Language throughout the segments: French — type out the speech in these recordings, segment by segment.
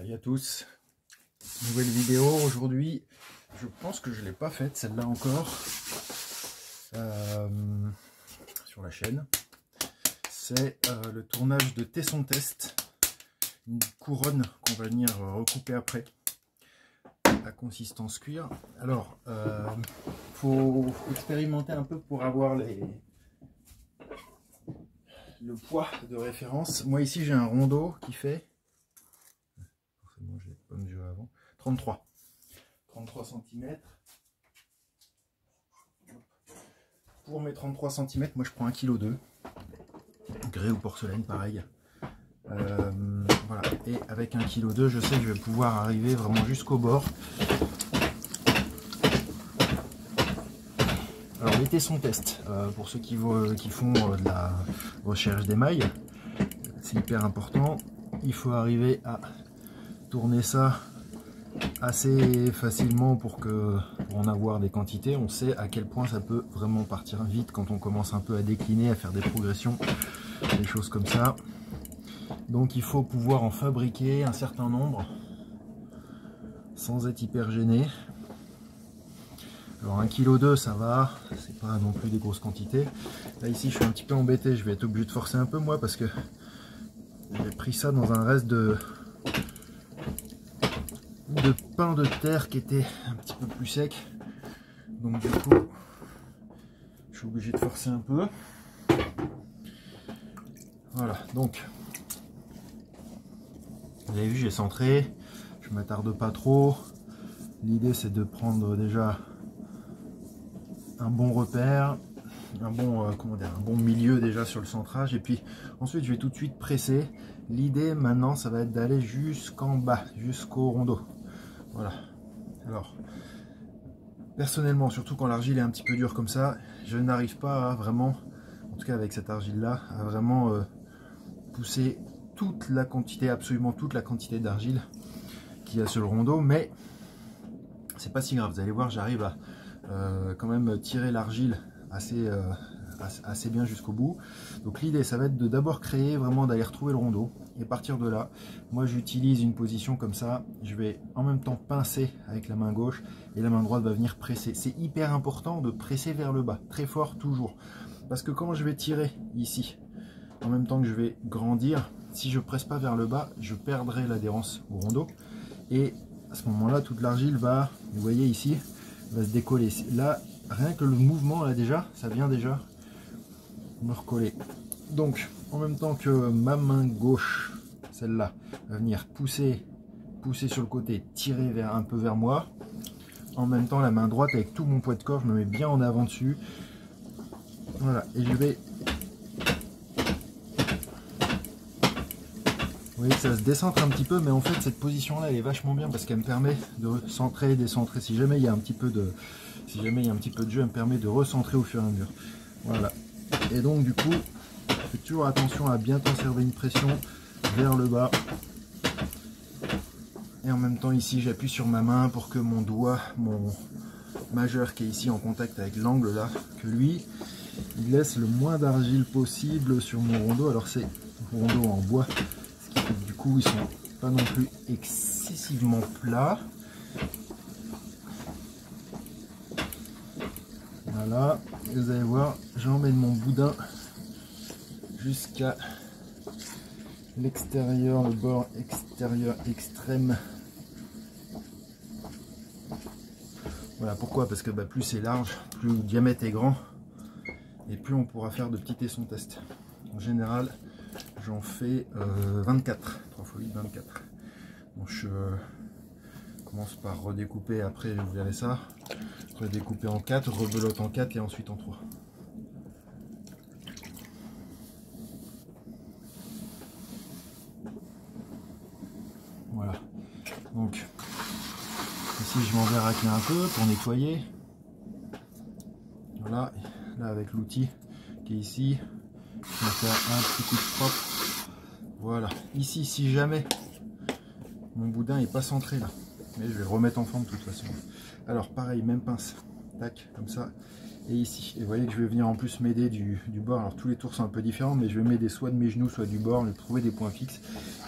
Salut à tous, nouvelle vidéo aujourd'hui. Je pense que je ne l'ai pas faite celle-là encore sur la chaîne. C'est le tournage de Tesson Test, une couronne qu'on va venir recouper après à consistance cuir. Alors faut expérimenter un peu pour avoir le poids de référence. Moi ici j'ai un rondeau qui fait, forcément j'ai pas mesuré avant, 33 cm. Pour mes 33 cm, moi je prends 1,2 kg, grès ou porcelaine pareil. Voilà, et avec 1,2 kg, je sais que je vais pouvoir arriver vraiment jusqu'au bord. Alors les Tesson Test, pour ceux qui font de la recherche d'émail, c'est hyper important. Il faut arriver à tourner ça assez facilement pour en avoir des quantités. On sait à quel point ça peut vraiment partir vite quand on commence un peu à décliner, à faire des progressions, des choses comme ça. Donc il faut pouvoir en fabriquer un certain nombre sans être hyper gêné. Alors 1,2 kg ça va, c'est pas non plus des grosses quantités. Là ici je suis un petit peu embêté, je vais être obligé de forcer un peu moi parce que j'ai pris ça dans un reste de pain de terre qui était un petit peu plus sec. Donc du coup je suis obligé de forcer un peu. Voilà, donc vous avez vu, j'ai centré, je m'attarde pas trop. L'idée c'est de prendre déjà un bon repère, un bon milieu déjà sur le centrage, et puis ensuite je vais tout de suite presser. L'idée maintenant ça va être d'aller jusqu'en bas, jusqu'au rondeau. Voilà. Alors personnellement, surtout quand l'argile est un petit peu dure comme ça, je n'arrive pas à vraiment, en tout cas avec cette argile là, à vraiment pousser toute la quantité, absolument toute la quantité d'argile qu'il y a sur le rondeau, mais c'est pas si grave. Vous allez voir, j'arrive à quand même tirer l'argile assez bien jusqu'au bout. Donc l'idée ça va être de d'abord créer, vraiment d'aller retrouver le rondeau, et à partir de là, moi j'utilise une position comme ça, je vais en même temps pincer avec la main gauche et la main droite va venir presser. C'est hyper important de presser vers le bas, très fort toujours, parce que quand je vais tirer ici, en même temps que je vais grandir, si je presse pas vers le bas, je perdrai l'adhérence au rondeau, et à ce moment là toute l'argile va, vous voyez ici, va se décoller. Là rien que le mouvement là déjà, ça vient déjà me recoller. Donc en même temps que ma main gauche, celle-là, va venir pousser sur le côté, tirer un peu vers moi, en même temps la main droite avec tout mon poids de corps, je me mets bien en avant dessus. Voilà, et je vais, vous voyez que ça se décentre un petit peu, mais en fait cette position là elle est vachement bien parce qu'elle me permet de centrer, décentrer. Si jamais il y a un petit peu de jeu, elle me permet de recentrer au fur et à mesure. Voilà. Et donc du coup, faites toujours attention à bien conserver une pression vers le bas. Et en même temps ici, j'appuie sur ma main pour que mon doigt, mon majeur qui est ici en contact avec l'angle là, que lui, il laisse le moins d'argile possible sur mon rondeau. Alors c'est un rondeau en bois, ce qui fait que du coup ils sont pas non plus excessivement plats. Voilà, et vous allez voir, j'emmène mon boudin jusqu'à l'extérieur, le bord extérieur extrême. Voilà, pourquoi? Parce que plus c'est large, plus le diamètre est grand, et plus on pourra faire de petits Tesson Test. En général, j'en fais 24, 3 x 8, 24. Donc je commence par redécouper, après vous verrez ça, redécouper en 4, rebelote en 4 et ensuite en 3. Voilà, donc ici je m'en vais racler un peu pour nettoyer. Voilà, là avec l'outil qui est ici, je vais faire un petit coup de propre. Voilà, ici si jamais mon boudin n'est pas centré là, mais je vais le remettre en forme de toute façon. Alors pareil, même pince, tac, comme ça, et ici. Et vous voyez que je vais venir en plus m'aider du bord. Alors tous les tours sont un peu différents, mais je vais m'aider soit de mes genoux, soit du bord, je vais trouver des points fixes,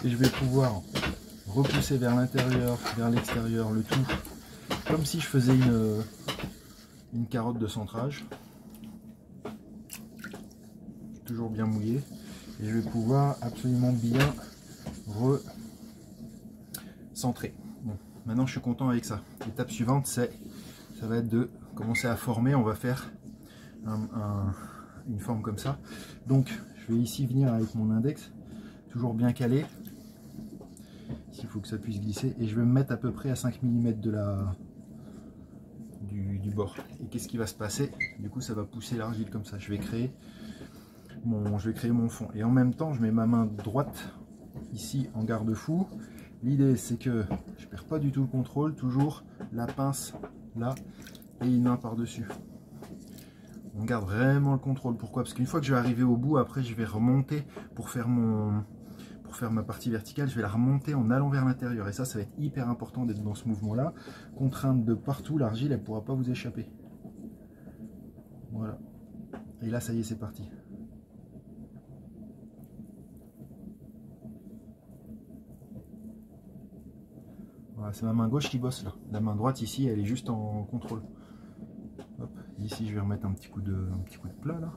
et je vais pouvoir repousser vers l'intérieur, vers l'extérieur, le tout, comme si je faisais une carotte de centrage. Toujours bien mouillé. Et je vais pouvoir absolument bien recentrer. Bon, maintenant je suis content avec ça. L'étape suivante, ça va être de commencer à former. On va faire une forme comme ça. Donc je vais ici venir avec mon index, toujours bien calé. Ici, il faut que ça puisse glisser. Et je vais me mettre à peu près à 5 mm du bord. Et qu'est-ce qui va se passer? Du coup, ça va pousser l'argile comme ça. Je vais créer mon fond. Et en même temps, je mets ma main droite ici en garde-fou. L'idée, c'est que je ne perds pas du tout le contrôle. Toujours la pince là et une main par-dessus. On garde vraiment le contrôle. Pourquoi? Parce qu'une fois que je vais arriver au bout, après je vais remonter pour faire ma partie verticale. Je vais la remonter en allant vers l'intérieur. Et ça va être hyper important d'être dans ce mouvement-là. Contrainte de partout, l'argile, elle ne pourra pas vous échapper. Voilà. Et là, ça y est, c'est parti. Voilà, c'est ma main gauche qui bosse là. La main droite ici, elle est juste en contrôle. Hop. Ici, je vais remettre un petit coup de plat là.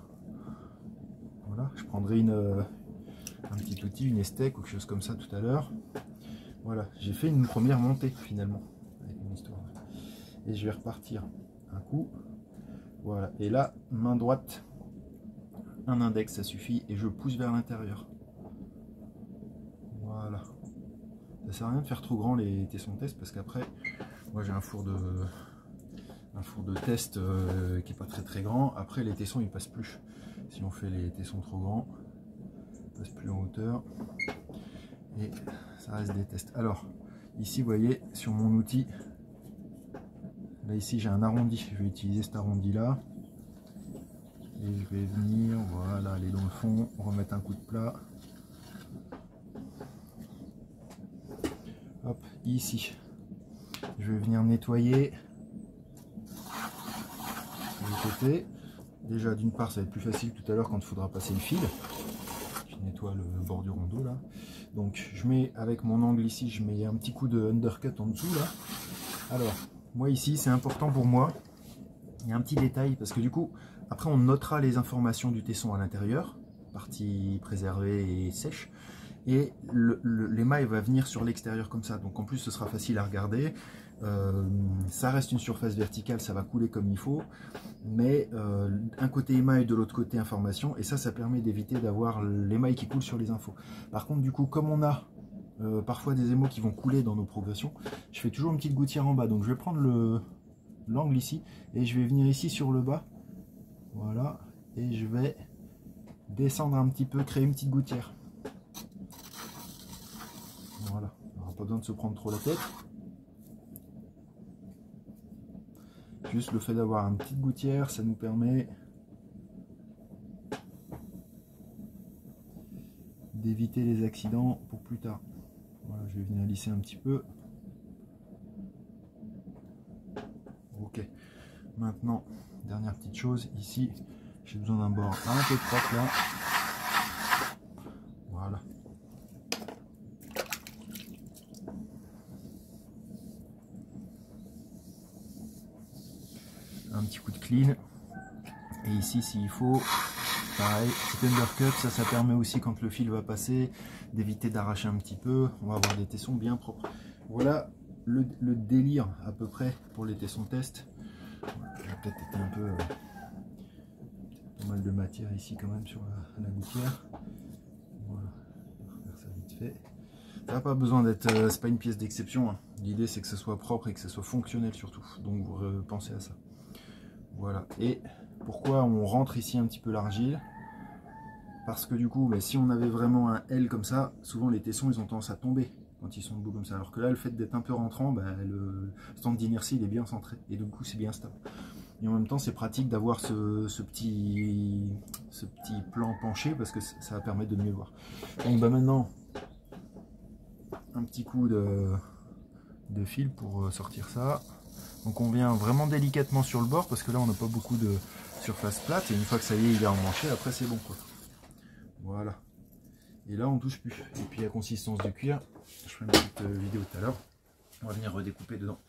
Voilà, je prendrai un petit outil, une estèque ou quelque chose comme ça tout à l'heure. Voilà, j'ai fait une première montée finalement avec mon histoire. Et je vais repartir un coup. Voilà, et là, main droite, un index, ça suffit, et je pousse vers l'intérieur. Voilà. Ça sert à rien de faire trop grand les tessons test parce qu'après, moi j'ai un four de test qui est pas très grand. Après les tessons ils passent plus. Si on fait les tessons trop grands, ils passent plus en hauteur et ça reste des tests. Alors ici vous voyez sur mon outil, là ici j'ai un arrondi. Je vais utiliser cet arrondi là et je vais venir, voilà, aller dans le fond, remettre un coup de plat. Hop, ici, je vais venir nettoyer le côté. Déjà, d'une part, ça va être plus facile tout à l'heure quand il faudra passer le fil. Je nettoie le bord du rondeau là. Donc, je mets avec mon angle ici, je mets un petit coup de undercut en dessous là. Alors, moi ici, c'est important pour moi. Il y a un petit détail parce que du coup, après, on notera les informations du tesson à l'intérieur, partie préservée et sèche. Et l'émail va venir sur l'extérieur comme ça, donc en plus ce sera facile à regarder. Ça reste une surface verticale, ça va couler comme il faut, mais un côté émail, de l'autre côté information, et ça permet d'éviter d'avoir l'émail qui coule sur les infos. Par contre du coup, comme on a parfois des émaux qui vont couler dans nos progressions, je fais toujours une petite gouttière en bas, donc je vais prendre l'angle ici, et je vais venir ici sur le bas, voilà, et je vais descendre un petit peu, créer une petite gouttière. Voilà, on n'aura pas besoin de se prendre trop la tête. Juste le fait d'avoir une petite gouttière, ça nous permet d'éviter les accidents pour plus tard. Voilà, je vais venir lisser un petit peu. Ok, maintenant, dernière petite chose, ici, j'ai besoin d'un bord un peu propre là. Voilà. Un petit coup de clean, et ici s'il faut, pareil, petit undercut, ça permet aussi quand le fil va passer d'éviter d'arracher un petit peu. On va avoir des tessons bien propres. Voilà le délire à peu près pour les tessons test. J'ai peut-être été un peu pas mal de matière ici quand même sur la gouttière. Voilà, on va faire ça vite fait. Ça n'a pas besoin d'être, c'est pas une pièce d'exception, hein. L'idée c'est que ce soit propre et que ce soit fonctionnel surtout, donc vous pensez à ça. Voilà, et pourquoi on rentre ici un petit peu l'argile? Parce que du coup, si on avait vraiment un L comme ça, souvent les tessons ils ont tendance à tomber quand ils sont debout comme ça. Alors que là, le fait d'être un peu rentrant, le centre d'inertie il est bien centré et du coup c'est bien stable. Et en même temps, c'est pratique d'avoir ce petit plan penché parce que ça va permettre de mieux voir. Donc maintenant, un petit coup de fil pour sortir ça. Donc on vient vraiment délicatement sur le bord parce que là on n'a pas beaucoup de surface plate et une fois que ça y est il est emmanché, après c'est bon quoi. Voilà. Et là on touche plus. Et puis la consistance du cuir, je ferai une petite vidéo tout à l'heure. On va venir redécouper dedans.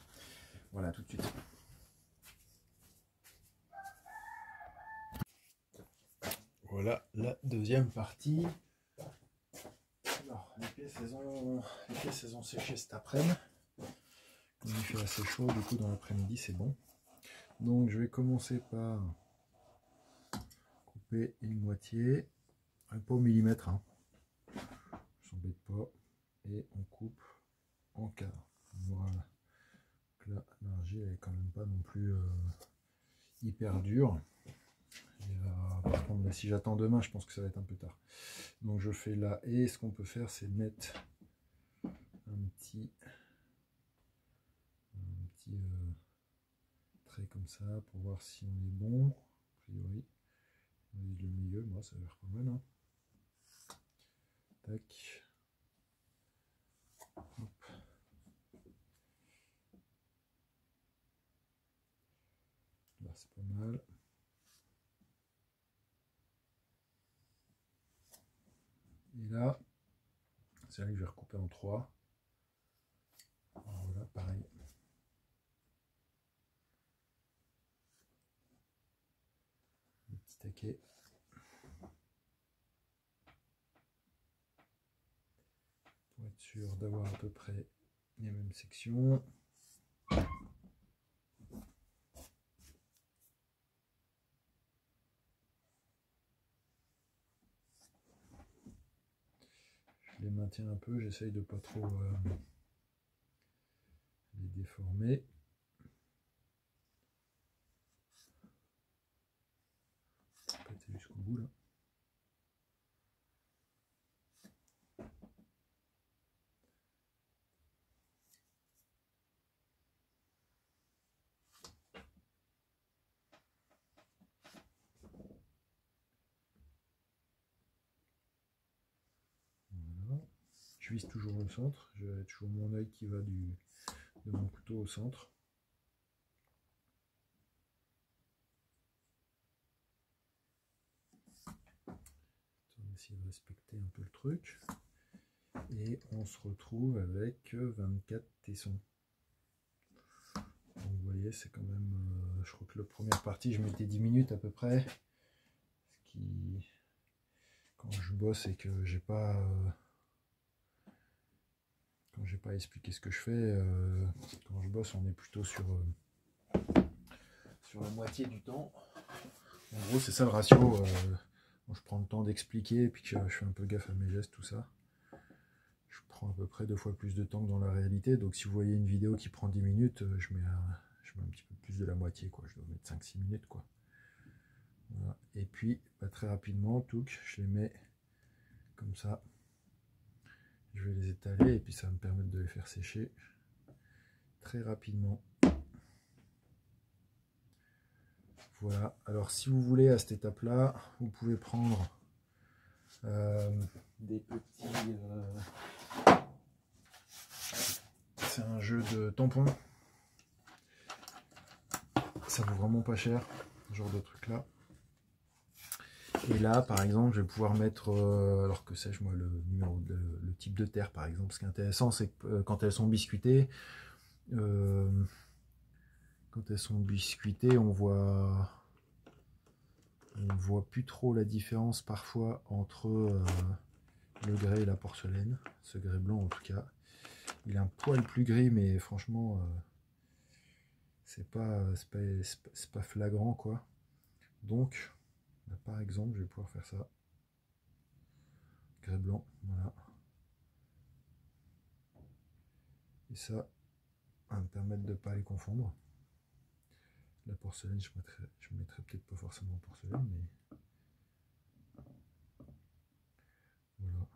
Voilà, tout de suite. Voilà la deuxième partie. Alors, les pièces elles ont séché cet après-midi. Il fait assez chaud, du coup dans l'après-midi c'est bon. Donc je vais commencer par couper une moitié, pas au millimètre, hein. Je s'embête pas, et on coupe en quart. Voilà. Donc là l'argile elle est quand même pas non plus hyper dure. Par contre si j'attends demain je pense que ça va être un peu tard. Donc je fais là, et ce qu'on peut faire c'est mettre un petit trait comme ça pour voir si on est bon. A priori on vise le milieu, moi ça a l'air pas mal, hein. Tac. Hop. Là c'est pas mal. Et là c'est là que je vais recouper en 3. Voilà, pareil. Un petit taquet. Pour être sûr d'avoir à peu près les mêmes sections. Je les maintiens un peu, j'essaye de pas trop les déformer. Péter jusqu'au bout là. Voilà. Je vise toujours le centre, j'ai toujours mon œil qui va de mon couteau au centre. On va essayer de respecter un peu le truc. Et on se retrouve avec 24 tessons. Donc vous voyez, c'est quand même, je crois que la première partie je mettais 10 minutes à peu près. Ce qui, quand je bosse et que j'ai pas expliqué ce que je fais, quand je bosse on est plutôt sur la moitié du temps. En gros c'est ça le ratio. Bon, je prends le temps d'expliquer et puis que je fais un peu gaffe à mes gestes, tout ça. Je prends à peu près 2 fois plus de temps que dans la réalité. Donc si vous voyez une vidéo qui prend 10 minutes, je mets un petit peu plus de la moitié, quoi. Je dois mettre 5-6 minutes, quoi. Voilà. Et puis très rapidement, je les mets comme ça. Je vais les étaler et puis ça va me permettre de les faire sécher très rapidement. Voilà, alors si vous voulez à cette étape là, vous pouvez prendre des petits... c'est un jeu de tampons. Ça vaut vraiment pas cher, ce genre de truc là. Et là par exemple je vais pouvoir mettre, alors que sais-je moi, le type de terre par exemple. Ce qui est intéressant c'est que quand elles sont biscuitées, on voit plus trop la différence parfois entre le grès et la porcelaine. Ce grès blanc en tout cas, il est un poil plus gris, mais franchement c'est pas flagrant quoi. Donc là, par exemple je vais pouvoir faire ça, grès blanc, voilà, et ça va me permettre de ne pas les confondre. La porcelaine, je mettrais peut-être pas forcément porcelaine, mais voilà.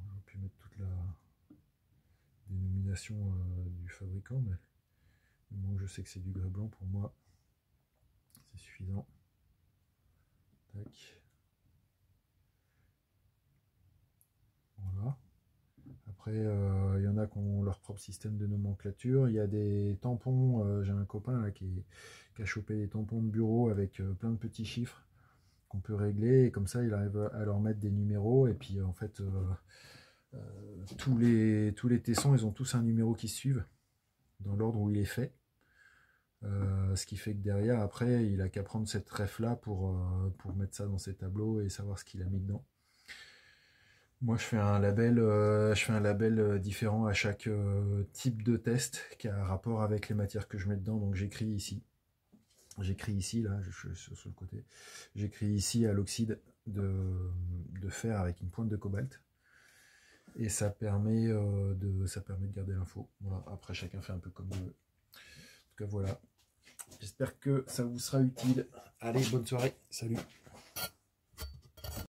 J'aurais pu mettre toute la dénomination du fabricant, mais moi je sais que c'est du grès blanc, pour moi c'est suffisant. Tac. Voilà. Après, il y en a qui ont leur propre système de nomenclature. Il y a des tampons, j'ai un copain là, qui a chopé des tampons de bureau avec plein de petits chiffres qu'on peut régler, et comme ça il arrive à leur mettre des numéros, et puis en fait tous les tessons, ils ont tous un numéro qui suivent dans l'ordre où il est fait. Ce qui fait que derrière, après, il a qu'à prendre cette ref là pour mettre ça dans ses tableaux et savoir ce qu'il a mis dedans. Moi, je fais un label différent à chaque type de test qui a un rapport avec les matières que je mets dedans. Donc j'écris ici. J'écris ici, là, je suis sur le côté. J'écris ici à l'oxyde de fer avec une pointe de cobalt. Et ça permet de garder l'info. Voilà. Après, chacun fait un peu comme il veut. En tout cas, voilà. J'espère que ça vous sera utile. Allez, bonne soirée. Salut.